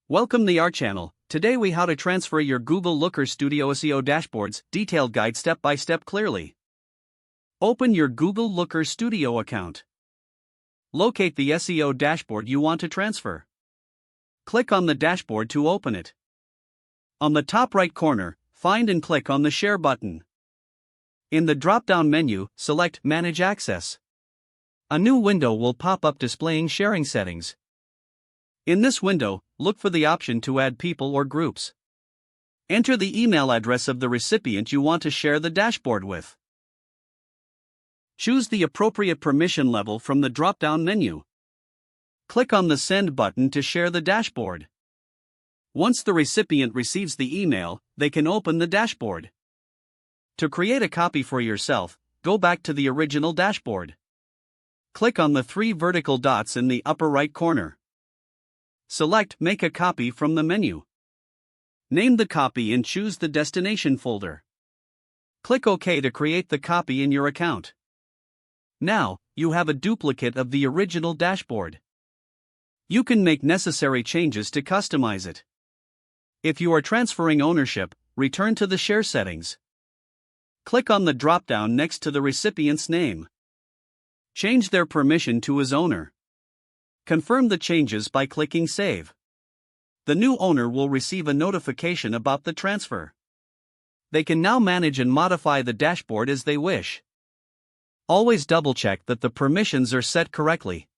Welcome to our channel. Today we how to transfer your Google Looker Studio SEO dashboards, detailed guide step by step clearly. Open your Google Looker Studio account. Locate the SEO dashboard you want to transfer. Click on the dashboard to open it. On the top right corner, find and click on the Share button. In the drop-down menu, select Manage Access. A new window will pop up displaying sharing settings. In this window, look for the option to add people or groups. Enter the email address of the recipient you want to share the dashboard with. Choose the appropriate permission level from the drop-down menu. Click on the Send button to share the dashboard. Once the recipient receives the email, they can open the dashboard. To create a copy for yourself, go back to the original dashboard. Click on the three vertical dots in the upper right corner. Select Make a Copy from the menu. Name the copy and choose the destination folder. Click OK to create the copy in your account. Now, you have a duplicate of the original dashboard. You can make necessary changes to customize it. If you are transferring ownership, return to the Share settings. Click on the drop-down next to the recipient's name. Change their permission to as owner. Confirm the changes by clicking Save. The new owner will receive a notification about the transfer. They can now manage and modify the dashboard as they wish. Always double-check that the permissions are set correctly.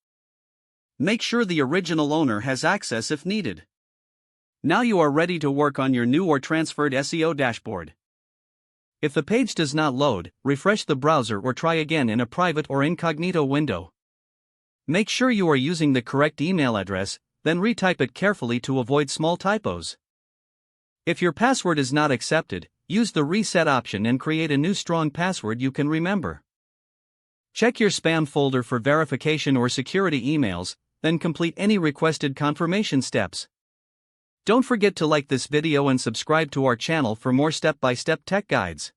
Make sure the original owner has access if needed. Now you are ready to work on your new or transferred SEO dashboard. If the page does not load, refresh the browser or try again in a private or incognito window. Make sure you are using the correct email address, then retype it carefully to avoid small typos. If your password is not accepted, use the reset option and create a new strong password you can remember. Check your spam folder for verification or security emails, then complete any requested confirmation steps. Don't forget to like this video and subscribe to our channel for more step-by-step tech guides.